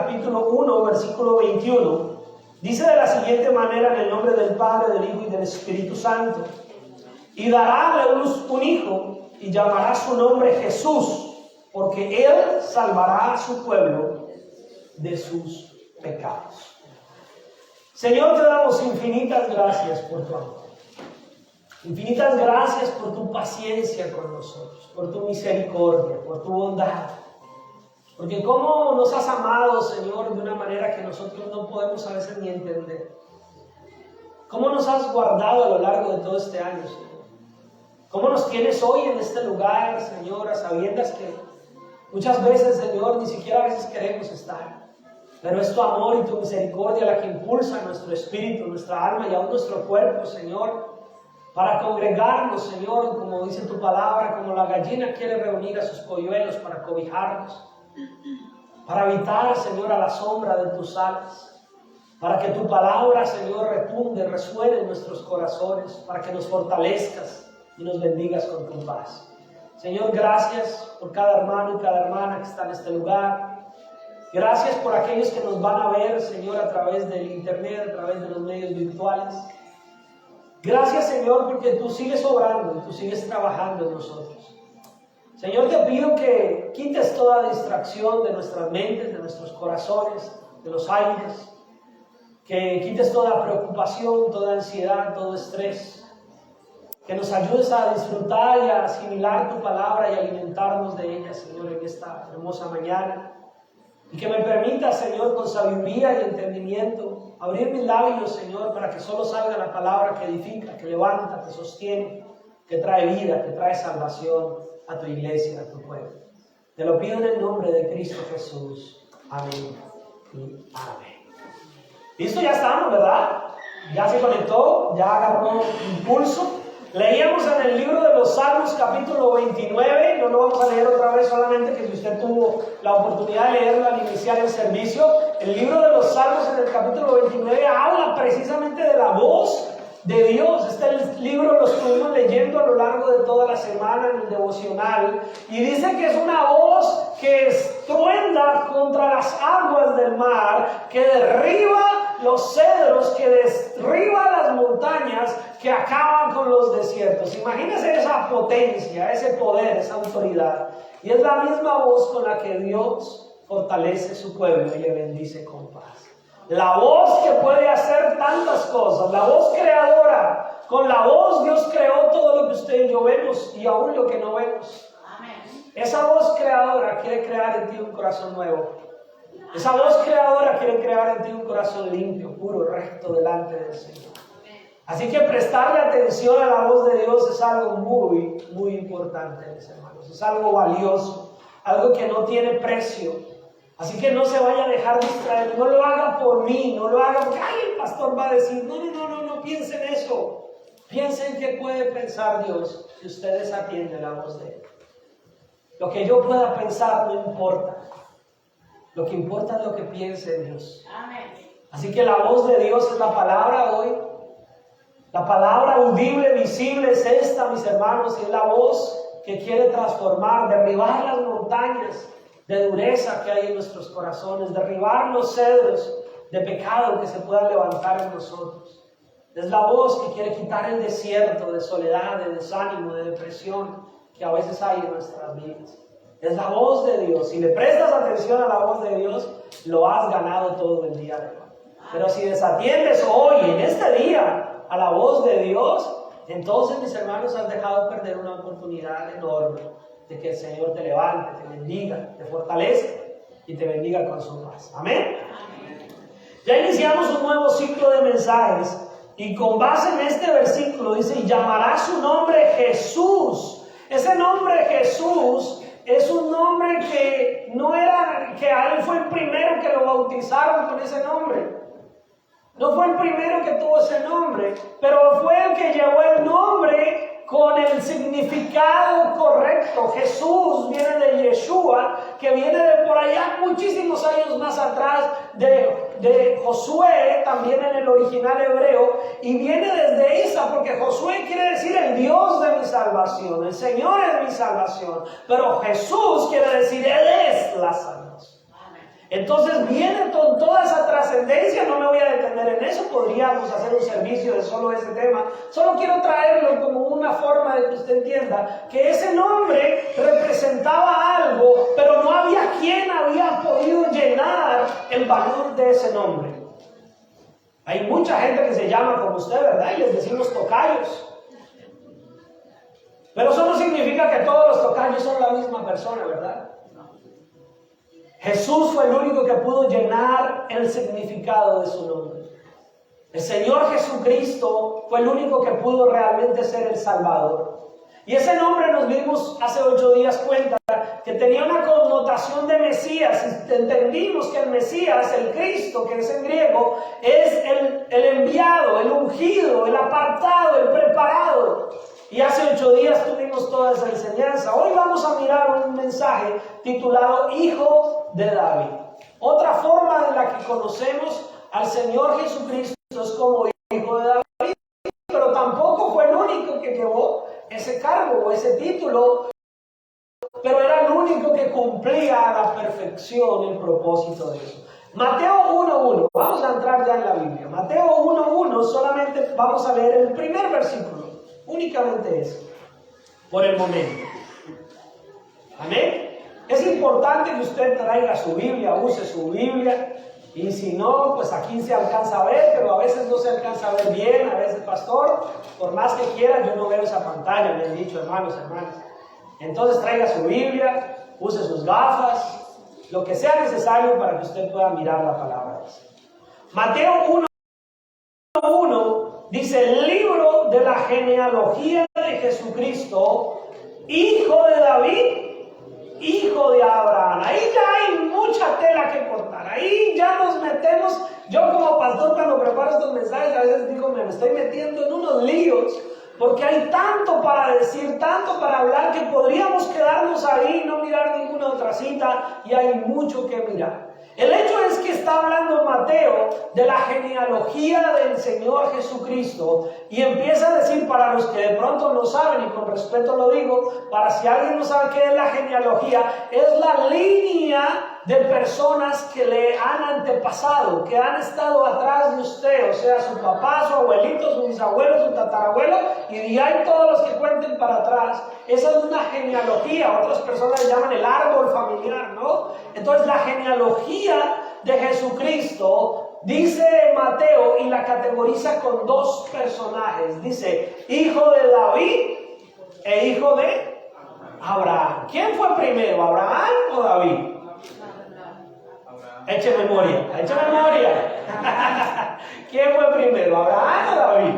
capítulo 1, versículo 21, dice de la siguiente manera: en el nombre del Padre, del Hijo y del Espíritu Santo. Y dará a luz un hijo, y llamará su nombre Jesús, porque él salvará a su pueblo de sus pecados. Señor, te damos infinitas gracias por tu amor. Infinitas gracias por tu paciencia con nosotros, por tu misericordia, por tu bondad. Porque cómo nos has amado, Señor, de una manera que nosotros no podemos a veces ni entender. Cómo nos has guardado a lo largo de todo este año, Señor. Cómo nos tienes hoy en este lugar, Señor, a sabiendas que muchas veces, Señor, ni siquiera a veces queremos estar. Pero es tu amor y tu misericordia la que impulsa nuestro espíritu, nuestra alma y aún nuestro cuerpo, Señor, para congregarnos, Señor, como dice tu palabra, como la gallina quiere reunir a sus polluelos para cobijarnos, para habitar, Señor, a la sombra de tus alas, para que tu palabra, Señor, retumbe, resuene en nuestros corazones, para que nos fortalezcas y nos bendigas con tu paz. Señor, gracias por cada hermano y cada hermana que está en este lugar. Gracias por aquellos que nos van a ver, Señor, a través del internet, a través de los medios virtuales. Gracias, Señor, porque tú sigues obrando y tú sigues trabajando en nosotros. Señor, te pido que quites toda distracción de nuestras mentes, de nuestros corazones, de los aires. Que quites toda preocupación, toda ansiedad, todo estrés. Que nos ayudes a disfrutar y a asimilar tu palabra y alimentarnos de ella, Señor, en esta hermosa mañana. Y que me permita, Señor, con sabiduría y entendimiento, abrir mis labios, Señor, para que solo salga la palabra que edifica, que levanta, que sostiene, que trae vida, que trae salvación a tu iglesia, a tu pueblo. Te lo pido en el nombre de Cristo Jesús. Amén y amén. Listo, ya estamos, ¿verdad? Ya se conectó, ya agarró impulso. Leíamos en el libro de los Salmos, capítulo 29, no lo vamos a leer otra vez, solamente que si usted tuvo la oportunidad de leerlo al iniciar el servicio, el libro de los Salmos en el capítulo 29 habla precisamente de la voz de Dios. Este libro lo estuvimos leyendo a lo largo de toda la semana en el devocional, y dice que es una voz que estruenda contra las aguas del mar, que derriba los cedros, que derriba las montañas, que acaban con los desiertos. Imagínense esa potencia, ese poder, esa autoridad. Y es la misma voz con la que Dios fortalece su pueblo y le bendice con paz. La voz que puede hacer tantas cosas, la voz creadora. Con la voz Dios creó todo lo que usted y yo vemos y aún lo que no vemos. Amén. Esa voz creadora quiere crear en ti un corazón nuevo. Esa voz creadora quiere crear en ti un corazón limpio, puro, recto delante del Señor. Así que prestarle atención a la voz de Dios es algo muy, muy importante, mis hermanos. Es algo valioso, algo que no tiene precio. Así que no se vaya a dejar distraer, no lo haga por mí, no lo haga porque el pastor va a decir, no piensen en eso. Piensen qué puede pensar Dios si ustedes atienden la voz de Él. Lo que yo pueda pensar no importa. Lo que importa es lo que piense Dios. Amén. Así que la voz de Dios es la palabra hoy. La palabra audible, visible es esta, mis hermanos, y es la voz que quiere transformar, derribar las montañas de dureza que hay en nuestros corazones, derribar los cedros de pecado que se puedan levantar en nosotros. Es la voz que quiere quitar el desierto de soledad, de desánimo, de depresión que a veces hay en nuestras vidas. Es la voz de Dios. Si le prestas atención a la voz de Dios, lo has ganado todo el día de hoy. Pero si desatiendes hoy, en este día, a la voz de Dios, entonces, mis hermanos, has dejado perder una oportunidad enorme de que el Señor te levante, te bendiga, te fortalezca y te bendiga con su paz. Amén. Ya iniciamos un nuevo ciclo de mensajes y con base en este versículo dice, y llamará su nombre Jesús. Ese nombre Jesús es un nombre que no era, que a él fue el primero que lo bautizaron con ese nombre. No fue el primero que tuvo ese nombre, pero fue el que llevó el nombre con el significado correcto. Jesús viene de Yeshua, que viene de por allá muchísimos años más atrás, de Josué, también en el original hebreo, y viene desde Isa, porque Josué quiere decir el Dios de mi salvación, el Señor es mi salvación, pero Jesús quiere decir Él es la salvación. Entonces viene con toda esa trascendencia, no me voy a detener en eso, podríamos hacer un servicio de solo ese tema. Solo quiero traerlo como una forma de que usted entienda que ese nombre representaba algo, pero no había quien había podido llenar el valor de ese nombre. Hay mucha gente que se llama como usted, ¿verdad? Y les decimos tocayos. Pero eso no significa que todos los tocayos son la misma persona, ¿verdad? Jesús fue el único que pudo llenar el significado de su nombre. El Señor Jesucristo fue el único que pudo realmente ser el Salvador. Y ese nombre nos dimos hace 8 días cuenta que tenía una connotación de Mesías. Entendimos que el Mesías, el Cristo, que es en griego, es el enviado, el ungido, el apartado, el preparado. Y hace 8 días tuvimos toda esa enseñanza. Hoy vamos a mirar un mensaje titulado Hijo de David. Otra forma en la que conocemos al Señor Jesucristo es como Hijo de David, pero tampoco fue el único que llevó ese cargo o ese título, pero era el único que cumplía a la perfección el propósito de eso. Mateo 1.1, vamos a entrar ya en la Biblia. Mateo 1.1, solamente vamos a leer el primer versículo. Únicamente eso, por el momento. Amén. Es importante que usted traiga su Biblia, use su Biblia, y si no, pues aquí se alcanza a ver, pero a veces no se alcanza a ver bien. A veces, pastor, por más que quiera, yo no veo esa pantalla, me han dicho hermanos, hermanas. Entonces traiga su Biblia, use sus gafas, lo que sea necesario para que usted pueda mirar la palabra. Mateo 1.1 dice: el libro de la genealogía de Jesucristo, hijo de David, hijo de Abraham. Ahí ya hay mucha tela que cortar. Ahí ya nos metemos. Yo como pastor, cuando preparo estos mensajes, a veces digo, me estoy metiendo en unos líos, porque hay tanto para decir, tanto para hablar, que podríamos quedarnos ahí y no mirar ninguna otra cita, y hay mucho que mirar. El hecho es que está hablando Mateo de la genealogía del Señor Jesucristo, y empieza a decir, para los que de pronto no saben, y con respeto lo digo, para si alguien no sabe qué es la genealogía, es la línea de personas que le han antepasado, que han estado atrás de usted, o sea, su papá, su abuelito, su bisabuelo, su tatarabuelo, y de ahí todos los que cuenten para atrás. Esa es una genealogía. Otras personas le llaman el árbol familiar, ¿no? Entonces la genealogía de Jesucristo, dice Mateo, y la categoriza con 2 personajes. Dice, hijo de David e hijo de Abraham. ¿Quién fue primero, Abraham o David? Eche memoria, eche memoria. ¿Quién fue primero, Abraham o David?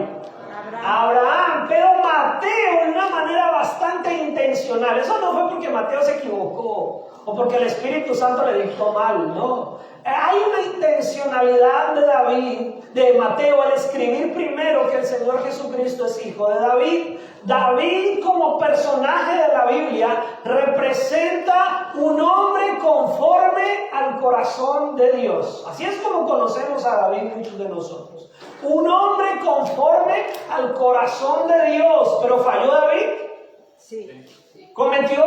Abraham. Pero Mateo, de una manera bastante intencional, eso no fue porque Mateo se equivocó o porque el Espíritu Santo le dictó mal, no. Hay una intencionalidad de David, de Mateo, al escribir primero que el Señor Jesucristo es hijo de David. David, como personaje de la Biblia, representa un hombre conforme al corazón de Dios. Así es como conocemos a David muchos de nosotros. Un hombre conforme al corazón de Dios. ¿Pero falló David? Sí. ¿Cometió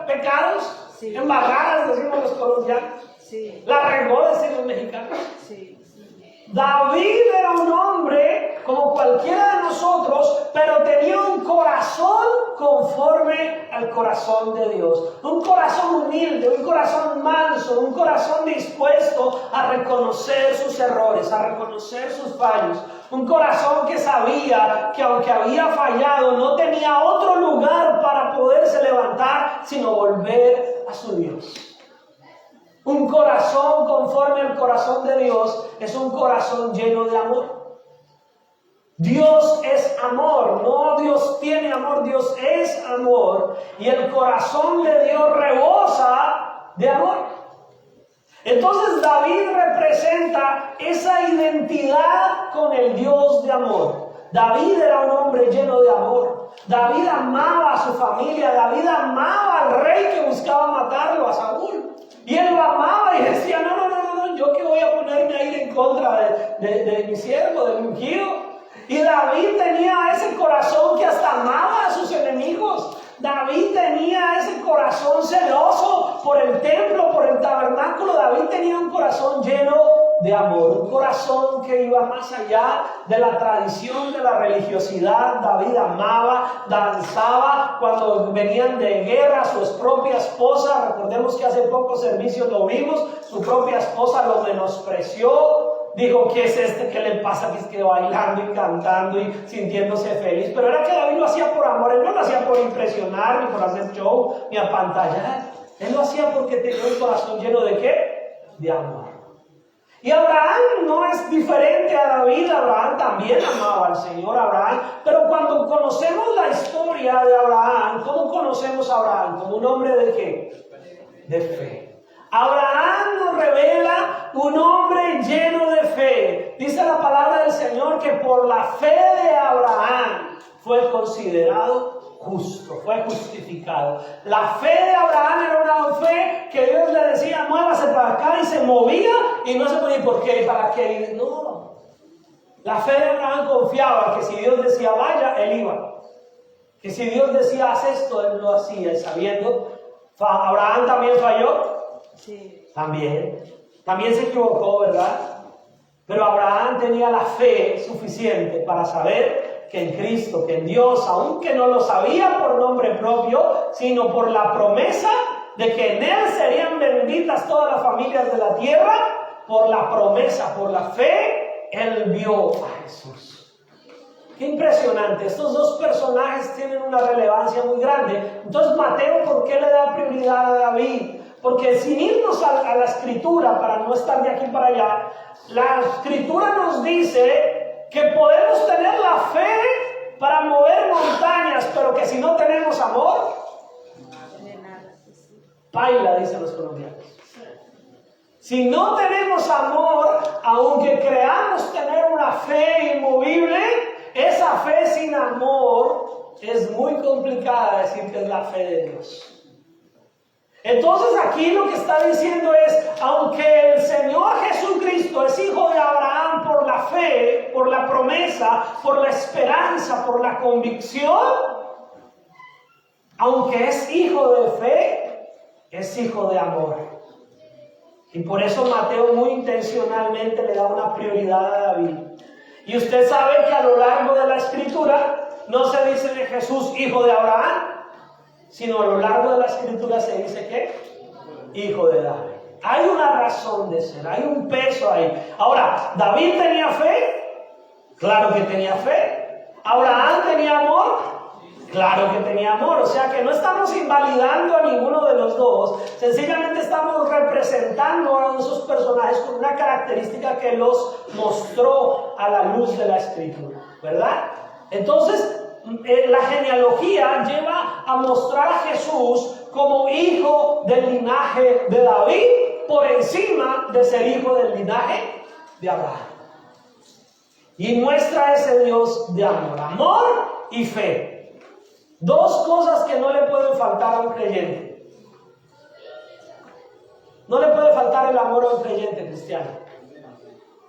pecados? Sí. Embarradas, decimos los colombianos. Sí. ¿La regó, decimos los mexicanos? Sí. David era un hombre como cualquiera de nosotros, pero tenía un corazón conforme al corazón de Dios. Un corazón humilde, un corazón manso, un corazón dispuesto a reconocer sus errores, a reconocer sus fallos. Un corazón que sabía que aunque había fallado, no tenía otro lugar para poderse levantar, sino volver a su Dios. Un corazón conforme al corazón de Dios es un corazón lleno de amor. Dios es amor, no Dios tiene amor, Dios es amor. Y el corazón de Dios rebosa de amor. Entonces David representa esa identidad con el Dios de amor. David era un hombre lleno de amor. David amaba a su familia. David amaba al rey que buscaba matarlo, a Saúl. Y él lo amaba y decía, no, yo que voy a ponerme a ir en contra de mi siervo, de mi ungido. Y David tenía ese corazón que hasta amaba a sus enemigos. David tenía ese corazón celoso por el templo, por el tabernáculo. David tenía un corazón lleno de amor, un corazón que iba más allá de la tradición, de la religiosidad. David amaba, danzaba cuando venían de guerra. Su propia esposa, recordemos que hace pocos servicios lo vimos, su propia esposa lo menospreció. Dijo, ¿qué es este? ¿Qué le pasa? Que es que bailando y cantando y sintiéndose feliz. Pero era que David lo hacía por amor. Él no lo hacía por impresionar, ni por hacer show, ni apantallar. Él lo hacía porque tenía un corazón lleno de ¿qué? De amor. Y Abraham no es diferente a David. Abraham también amaba al Señor, Abraham. Pero cuando conocemos la historia de Abraham, ¿cómo conocemos a Abraham? ¿Como un hombre de qué? De fe. Abraham nos revela un hombre lleno de fe. Dice la palabra del Señor que por la fe de Abraham fue considerado justo, fue justificado. La fe de Abraham era una fe que Dios le decía, muévase para acá, y se movía y no se podía. ¿Por qué? ¿Para qué? No. La fe de Abraham confiaba que si Dios decía vaya, él iba. Que si Dios decía haz esto, él lo hacía. Y sabiendo, Abraham también falló. Sí. También se equivocó, ¿verdad? Pero Abraham tenía la fe suficiente para saber que en Cristo, que en Dios, aunque no lo sabía por nombre propio, sino por la promesa de que en Él serían benditas todas las familias de la tierra, por la promesa, por la fe, Él vio a Jesús. Qué impresionante, estos dos personajes tienen una relevancia muy grande. Entonces Mateo, ¿por qué le da prioridad a David? Porque sin irnos a la Escritura, para no estar de aquí para allá, la Escritura nos dice que podemos tener la fe para mover montañas, pero que si no tenemos amor, paila, dicen los colombianos. Si no tenemos amor, aunque creamos tener una fe inmovible, esa fe sin amor es muy complicada decir que es la fe de Dios. Entonces aquí lo que está diciendo es, aunque el Señor Jesucristo es hijo de Abraham por la fe, por la promesa, por la esperanza, por la convicción, aunque es hijo de fe, es hijo de amor. Y por eso Mateo muy intencionalmente le da una prioridad a David. Y usted sabe que a lo largo de la Escritura no se dice de Jesús hijo de Abraham, sino a lo largo de la Escritura se dice que hijo de David. Hay una razón de ser, hay un peso ahí. Ahora, ¿David tenía fe? Claro que tenía fe. ¿Abraham tenía amor? Claro que tenía amor. O sea que no estamos invalidando a ninguno de los dos, sencillamente estamos representando a esos personajes con una característica que los mostró a la luz de la Escritura, ¿verdad? Entonces, la genealogía lleva a mostrar a Jesús como hijo del linaje de David por encima de ser hijo del linaje de Abraham. Y muestra ese Dios de amor, amor y fe. Dos cosas que no le pueden faltar a un creyente. No le puede faltar el amor a un creyente cristiano.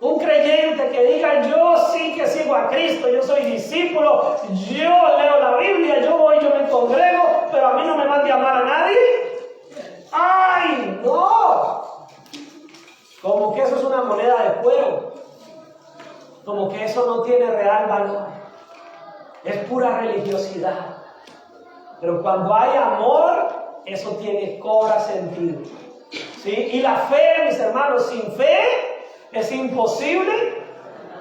Un creyente que diga, yo sí que sigo a Cristo, yo soy discípulo, yo leo la Biblia, yo voy, yo me congrego, pero a mí no me mande a amar a nadie. ¡Ay, no! Como que eso es una moneda de cuero. Como que eso no tiene real valor. Es pura religiosidad. Pero cuando hay amor, eso cobra sentido. ¿Sí? Y la fe, mis hermanos, sin fe es imposible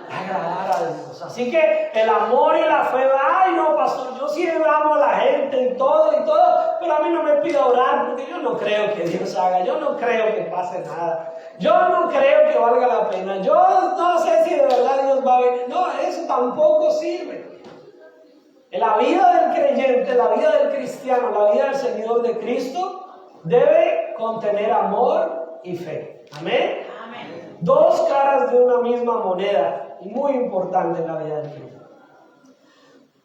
agradar a Dios. Así que el amor y la fe, ay no, pastor, yo sí amo a la gente y todo, pero a mí no me pide orar porque yo no creo que Dios haga, yo no creo que pase nada, yo no creo que valga la pena, yo no sé si de verdad Dios va a venir. No, eso tampoco sirve. En la vida del creyente, la vida del cristiano, la vida del seguidor de Cristo debe contener amor y fe. Amén. Dos caras de una misma moneda, muy importante en la vida del cristiano.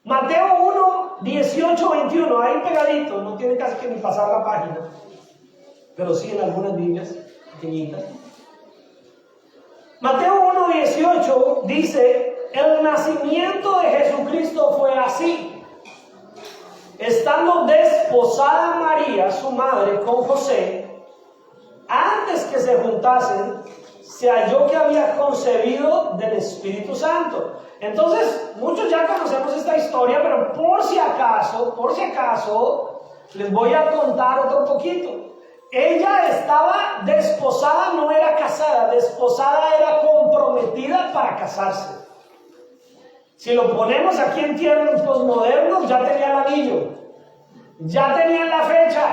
Mateo 1, 18, 21, ahí pegadito, no tiene casi que ni pasar la página, pero sí en algunas Biblias pequeñitas. Mateo 1, 18 dice, el nacimiento de Jesucristo fue así. estando desposada María, su madre, con José, antes que se juntasen, se halló que había concebido del Espíritu Santo. Entonces, muchos ya conocemos esta historia, pero por si acaso, les voy a contar otro poquito. Ella estaba desposada, no era casada. Desposada era comprometida para casarse. Si lo ponemos aquí en tiempos modernos, ya tenía el anillo, ya tenían la fecha,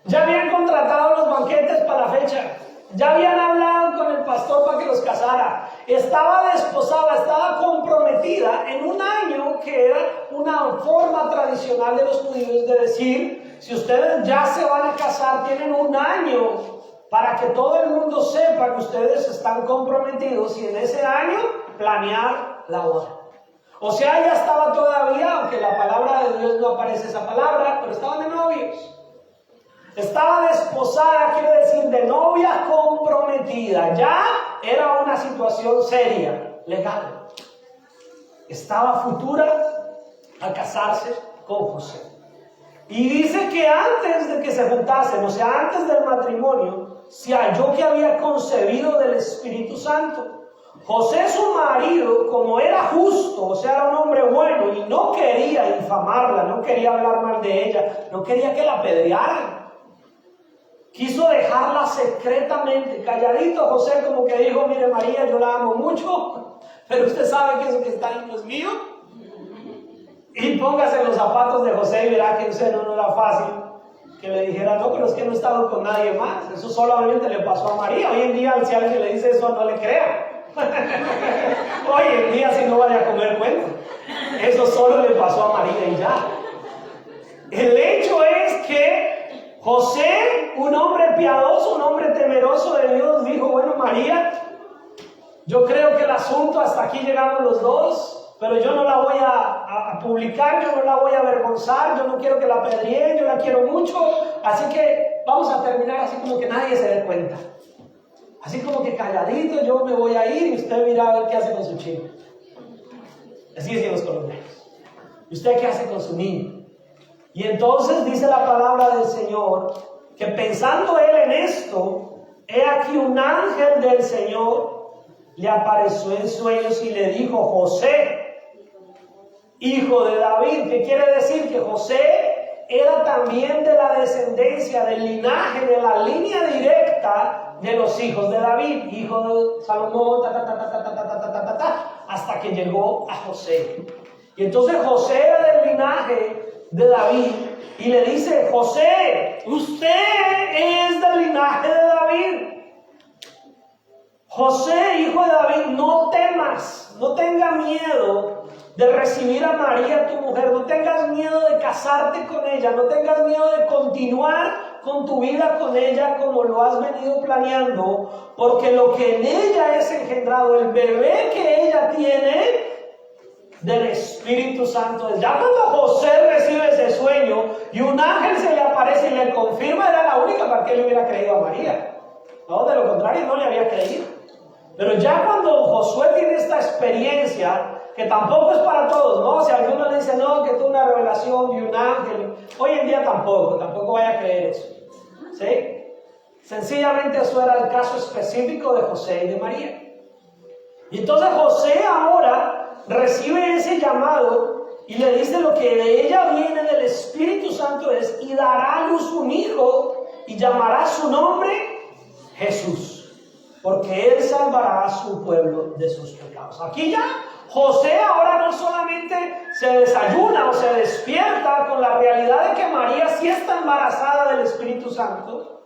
ya habían contratado los banquetes para la fecha, ya habían hablado con el pastor para que los casara. Estaba desposada, estaba comprometida en un año que era una forma tradicional de los judíos de decir: si ustedes ya se van a casar, tienen un año para que todo el mundo sepa que ustedes están comprometidos, y en ese año planear la boda. O sea, ella estaba todavía, aunque la palabra de Dios no aparece esa palabra, pero estaban de novios. Estaba desposada, quiere decir de novia comprometida. Ya era una situación seria, legal. Estaba futura a casarse con José. Y dice que antes de que se juntasen, o sea, antes del matrimonio, se halló que había concebido del Espíritu Santo. José, su marido, como era justo, o sea, era un hombre bueno y no quería infamarla, no quería hablar mal de ella, no quería que la apedrearan. Quiso dejarla secretamente, calladito. José como que dijo: mire María, yo la amo mucho, pero usted sabe que eso que está ahí no es mío. Y póngase en los zapatos de José y verá que no era fácil que le dijera: no, pero es que no he estado con nadie más. Eso solamente le pasó a María. Hoy en día, si alguien le dice eso, no le crea. Hoy en día, si no vaya a comer cuento, eso solo le pasó a María y ya. El hecho es que José, un hombre piadoso, un hombre temeroso de Dios, dijo: bueno, María, yo creo que el asunto hasta aquí llegamos los dos, pero yo no la voy a publicar, yo no la voy a avergonzar, yo no quiero que la apedreen, yo la quiero mucho, así que vamos a terminar así como que nadie se dé cuenta. Así como que calladito, yo me voy a ir y usted mira a ver qué hace con su chico. Así decían los colombianos. ¿Y usted qué hace con su niño? Y entonces dice la palabra del Señor que pensando él en esto, he aquí un ángel del Señor le apareció en sueños y le dijo: José, hijo de David. ¿Qué quiere decir? Que José era también de la descendencia, del linaje, de la línea directa de los hijos de David, hijo de Salomón, hasta que llegó a José. Y entonces José era del linaje de David y le dice: José, usted es del linaje de David. José, hijo de David, no temas, no tengas miedo de recibir a María, tu mujer, no tengas miedo de casarte con ella, no tengas miedo de continuar con tu vida con ella como lo has venido planeando, porque lo que en ella es engendrado, el bebé que ella tiene, del Espíritu Santo. Ya cuando José recibe ese sueño y un ángel se le aparece y le confirma, era la única para que él hubiera creído a María. No, de lo contrario no le había creído. Pero ya cuando Josué tiene esta experiencia, que tampoco es para todos, ¿no? Si alguno le dice: no, que tuvo una revelación de un ángel, hoy en día tampoco vaya a creer eso, ¿sí? Sencillamente eso era el caso específico de José y de María. Y entonces José ahora recibe ese llamado y le dice: lo que de ella viene del Espíritu Santo es: y dará a luz un hijo y llamará su nombre Jesús, porque él salvará a su pueblo de sus pecados. Aquí ya José ahora no solamente se desayuna o se despierta con la realidad de que María sí está embarazada del Espíritu Santo,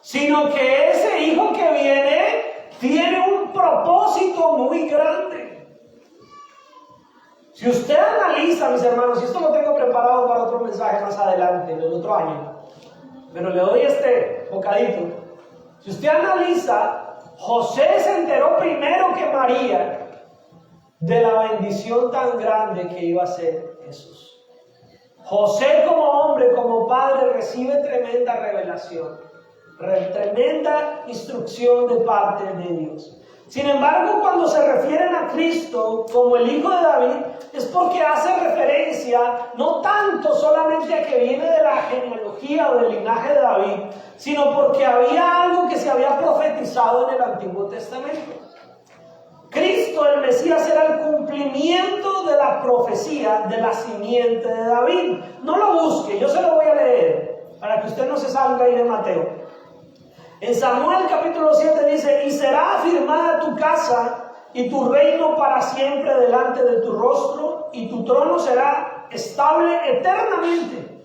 sino que ese hijo que viene tiene un propósito muy grande. Si usted analiza, mis hermanos, y esto lo tengo preparado para otro mensaje más adelante, en el otro año, pero le doy este bocadito. Si usted analiza, José se enteró primero que María de la bendición tan grande que iba a ser Jesús. José, como hombre, como padre, recibe tremenda revelación, tremenda instrucción de parte de Dios. Sin embargo, cuando se refieren a Cristo como el Hijo de David, es porque hace referencia no tanto solamente a que viene de la genealogía o del linaje de David, sino porque había algo que se había profetizado en el Antiguo Testamento. Cristo, el Mesías, era el cumplimiento de la profecía de la simiente de David. No lo busque, yo se lo voy a leer para que usted no se salga ahí de Mateo. En Samuel capítulo 7 dice: y será afirmada tu casa y tu reino para siempre delante de tu rostro, y tu trono será estable eternamente.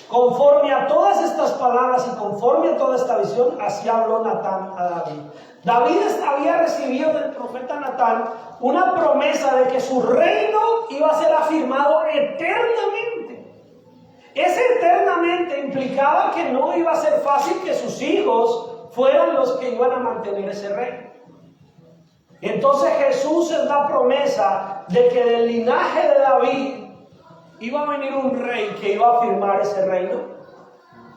Conforme a todas estas palabras y conforme a toda esta visión, así habló Natán a David. David había recibido del profeta Natán una promesa de que su reino iba a ser afirmado eternamente. Ese eternamente implicaba que no iba a ser fácil que sus hijos fueran los que iban a mantener ese reino. Entonces Jesús es la promesa de que del linaje de David iba a venir un rey que iba a afirmar ese reino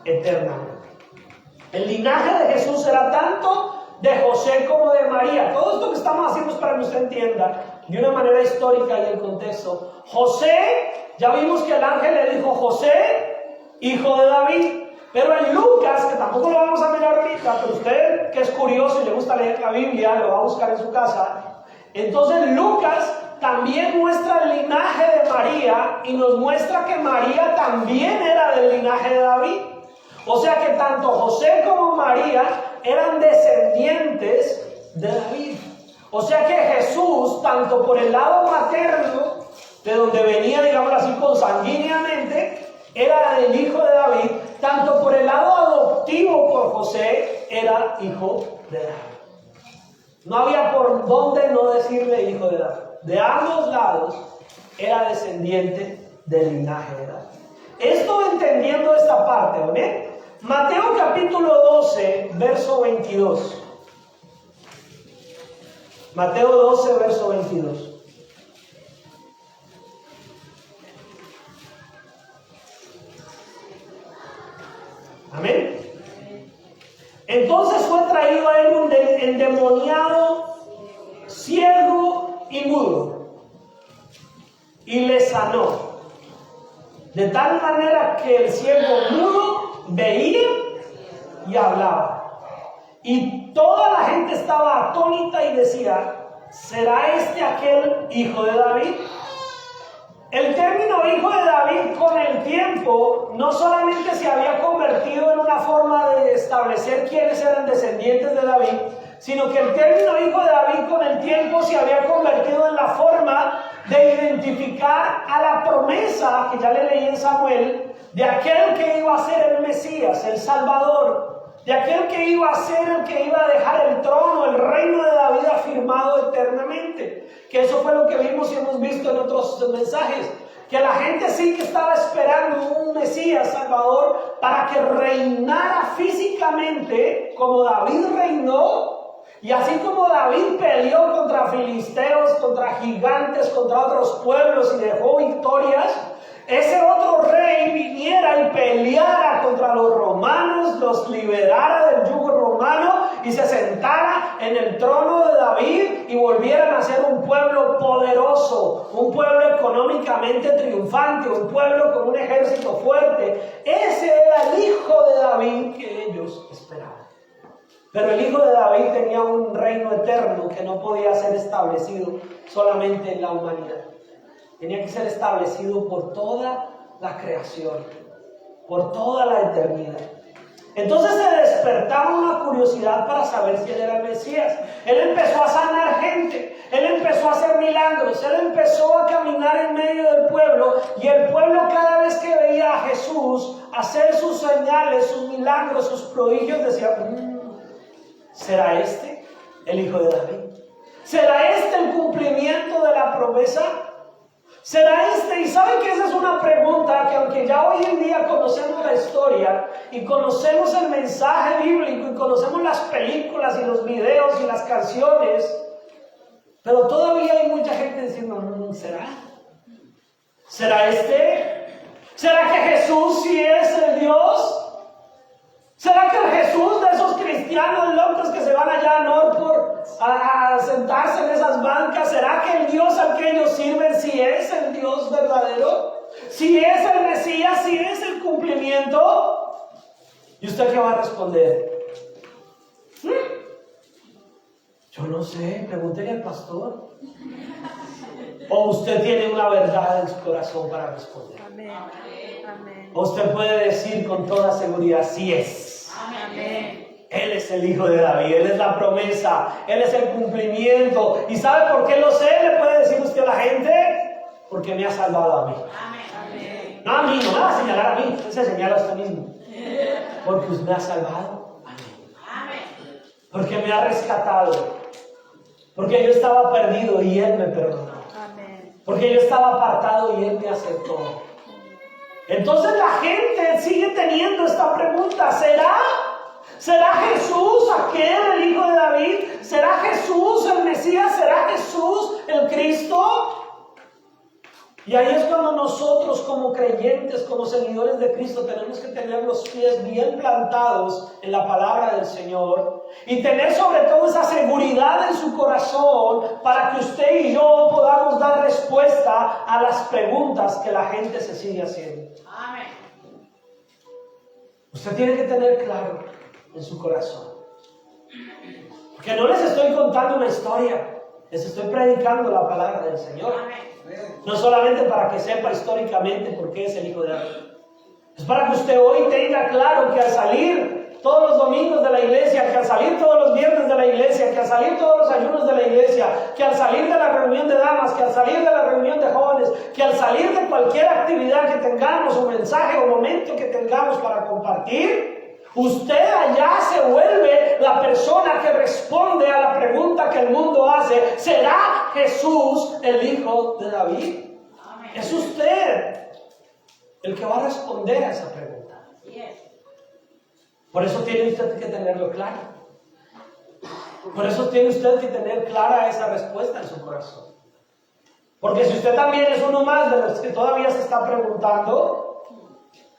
eternamente. El linaje de Jesús era tanto de José como de María. Todo esto que estamos haciendo es para que usted entienda de una manera histórica y el contexto. José, ya vimos que el ángel le dijo: José, hijo de David. Pero en Lucas, que tampoco lo vamos a mirar ahorita, pero usted que es curioso y le gusta leer la Biblia, lo va a buscar en su casa. Entonces Lucas también muestra el linaje de María y nos muestra que María también era del linaje de David. O sea que tanto José como María eran descendientes de David. O sea que Jesús, tanto por el lado materno, de donde venía, digamos así, consanguíneamente, era del hijo de David, tanto por el lado adoptivo por José, era hijo de David. No había por dónde no decirle hijo de David. De ambos lados era descendiente del linaje de David. Esto entendiendo esta parte, ¿ok? Mateo capítulo 12, verso 22. Mateo 12, verso 22. Amén. Entonces fue traído a él un endemoniado, ciego y mudo, y le sanó. De tal manera que el ciego mudo veía y hablaba. Y toda la gente estaba atónita y decía: ¿será este aquel hijo de David? El término hijo de David con el tiempo no solamente se había convertido en una forma de establecer quiénes eran descendientes de David, sino que el término hijo de David con el tiempo se había convertido en la forma de identificar a la promesa que ya le leí en Samuel, de aquel que iba a ser el Mesías, el Salvador, de aquel que iba a ser el que iba a dejar el trono, el reino de David afirmado eternamente. Que eso fue lo que vimos y hemos visto en otros mensajes, que la gente sí que estaba esperando un Mesías Salvador para que reinara físicamente como David reinó. Y así como David peleó contra filisteos, contra gigantes, contra otros pueblos y dejó victorias, ese otro rey viniera y peleara contra los romanos, los liberara del yugo romano y se sentara en el trono de David y volvieran a ser un pueblo poderoso, un pueblo económicamente triunfante, un pueblo con un ejército fuerte. Ese era el hijo de David que ellos esperaban. Pero el hijo de David tenía un reino eterno que no podía ser establecido solamente en la humanidad. Tenía que ser establecido por toda la creación, por toda la eternidad. Entonces se despertaba una curiosidad para saber si él era el Mesías. Él empezó a sanar gente, él empezó a hacer milagros, él empezó a caminar en medio del pueblo, y el pueblo cada vez que veía a Jesús hacer sus señales, sus milagros, sus prodigios, decía: ¿será este el hijo de David? ¿Será este el cumplimiento de la promesa? ¿Será este? Y saben que esa es una pregunta que, aunque ya hoy en día conocemos la historia y conocemos el mensaje bíblico y conocemos las películas y los videos y las canciones, pero todavía hay mucha gente diciendo: ¿será? ¿Será este? ¿Será que Jesús sí es el Dios? ¿Será que el Jesús de esos cristianos locos que se van allá a Norfolk a sentarse en esas bancas? ¿Será que el Dios al que ellos sirven sí es el Dios verdadero? ¿Si es el Mesías? ¿Si es el cumplimiento? ¿Y usted qué va a responder? Yo no sé, pregúntele al pastor. O usted tiene una verdad en su corazón para responder. Amén. Amén. O usted puede decir con toda seguridad, sí es. Amén. Él es el Hijo de David, Él es la promesa, Él es el cumplimiento. ¿Y sabe por qué lo sé? ¿Le puede decir usted a la gente? Porque me ha salvado a mí. Amén. No a mí, no me va a señalar a mí, usted se señala a usted mismo. Porque usted me ha salvado a mí. Amén. Porque me ha rescatado. Porque yo estaba perdido y Él me perdonó. Amén. Porque yo estaba apartado y Él me aceptó. Entonces la gente sigue teniendo esta pregunta: ¿será Jesús aquel, el Hijo de David? ¿Será Jesús el Mesías? ¿Será Jesús el Cristo? Y ahí es cuando nosotros, como creyentes, como seguidores de Cristo, tenemos que tener los pies bien plantados en la palabra del Señor y tener sobre todo esa seguridad en su corazón para que usted y yo podamos dar respuesta a las preguntas que la gente se sigue haciendo. Amén. Usted tiene que tener claro en su corazón, porque no les estoy contando una historia, les estoy predicando la palabra del Señor. No solamente para que sepa históricamente por qué es el Hijo de David, es para que usted hoy tenga claro que al salir todos los domingos de la iglesia, que al salir todos los viernes de la iglesia, que al salir todos los ayunos de la iglesia, que al salir de la reunión de damas, que al salir de la reunión de jóvenes, que al salir de cualquier actividad que tengamos, o mensaje o momento que tengamos para compartir, usted allá se vuelve la persona que responde a la pregunta que el mundo hace: ¿será Jesús el Hijo de David? Amén. Es usted el que va a responder a esa pregunta. Por eso tiene usted que tenerlo claro. Por eso tiene usted que tener clara esa respuesta en su corazón. Porque si usted también es uno más de los que todavía se está preguntando: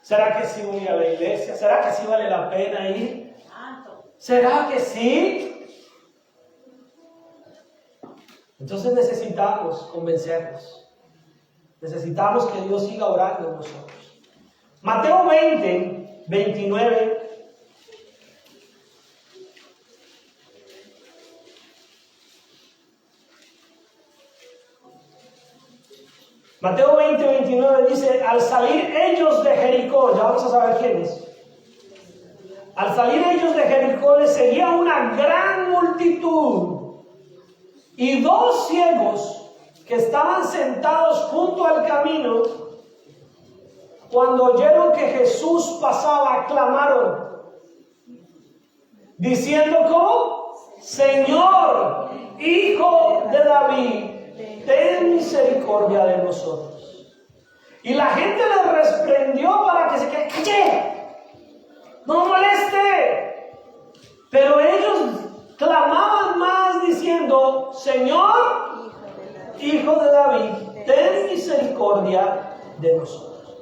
¿será que sí voy a la iglesia? ¿Será que sí vale la pena ir? ¿Será que sí? Entonces necesitamos convencernos. Necesitamos que Dios siga obrando en nosotros. Mateo 20, 29. Mateo 20, 29 dice: al salir ellos de Jericó, ya vamos a saber quién es. Al salir ellos de Jericó les seguía una gran multitud y dos ciegos que estaban sentados junto al camino, cuando oyeron que Jesús pasaba, clamaron, diciendo: ¿cómo? Señor, Hijo de David, ten misericordia de nosotros. Y la gente les reprendió para que se quede: ¡calle! ¡No moleste! Pero ellos clamaban más diciendo: Señor, Hijo de David, ten misericordia de nosotros.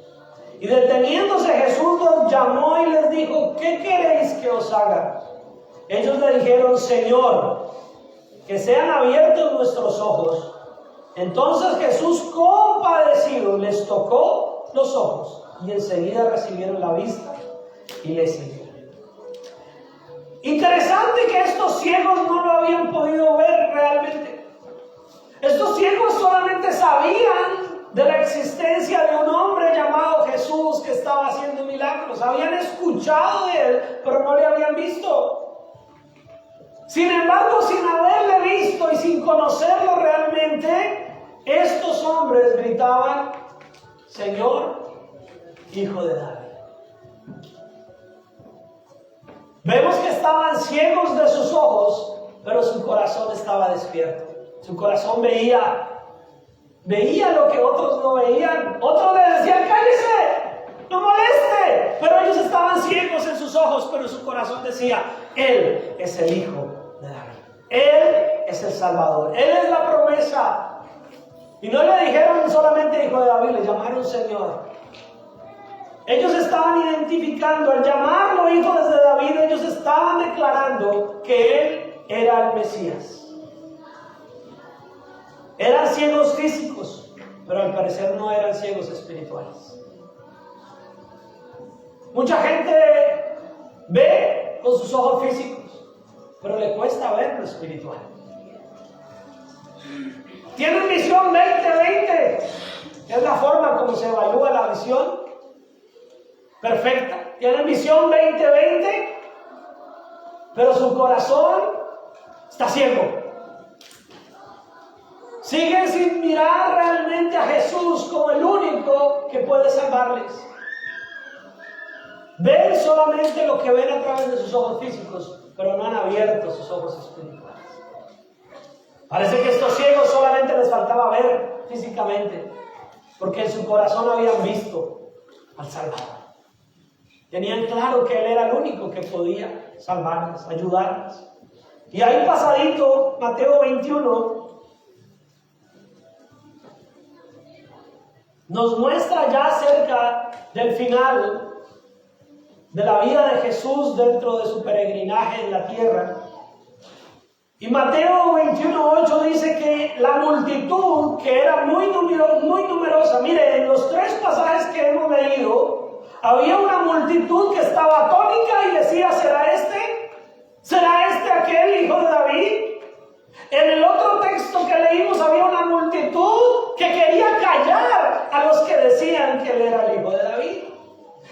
Y deteniéndose Jesús los llamó y les dijo: ¿qué queréis que os haga? Ellos le dijeron: Señor, que sean abiertos nuestros ojos. Entonces Jesús, compadecido, les tocó los ojos y enseguida recibieron la vista y le siguieron. Interesante que estos ciegos no lo habían podido ver realmente. Estos ciegos solamente sabían de la existencia de un hombre llamado Jesús que estaba haciendo milagros. Habían escuchado de él, pero no le habían visto. Sin embargo, sin haberle visto y sin conocerlo realmente, estos hombres gritaban: Señor, Hijo de David. Vemos que estaban ciegos de sus ojos, pero su corazón estaba despierto. Su corazón veía lo que otros no veían. Otros le decían: cállese, no moleste. Pero ellos estaban ciegos en sus ojos, pero su corazón decía: Él es el Hijo de David. Él es el Salvador. Él es la promesa. Y no le dijeron solamente Hijo de David, le llamaron Señor. Ellos estaban identificando, al llamarlo Hijo de David, ellos estaban declarando que Él era el Mesías. Eran ciegos físicos, pero al parecer no eran ciegos espirituales. Mucha gente ve con sus ojos físicos, pero le cuesta ver lo espiritual. Tienen visión 20-20, que es la forma como se evalúa la visión perfecta. Tienen visión 20-20, pero su corazón está ciego. Siguen sin mirar realmente a Jesús como el único que puede salvarles. Ven solamente lo que ven a través de sus ojos físicos, pero no han abierto sus ojos espirituales. Parece que estos ciegos solamente les faltaba ver físicamente, porque en su corazón habían visto al Salvador. Tenían claro que Él era el único que podía salvarles, ayudarles. Y ahí pasadito, Mateo 21, nos muestra ya cerca del final de la vida de Jesús dentro de su peregrinaje en la tierra. Y Mateo 21:8 dice que la multitud, que era muy numerosa, mire, en los 3 pasajes que hemos leído, había una multitud que estaba atónica y decía, ¿será este aquel hijo de David? En el otro texto que leímos había una multitud que quería callar a los que decían que él era el hijo de David.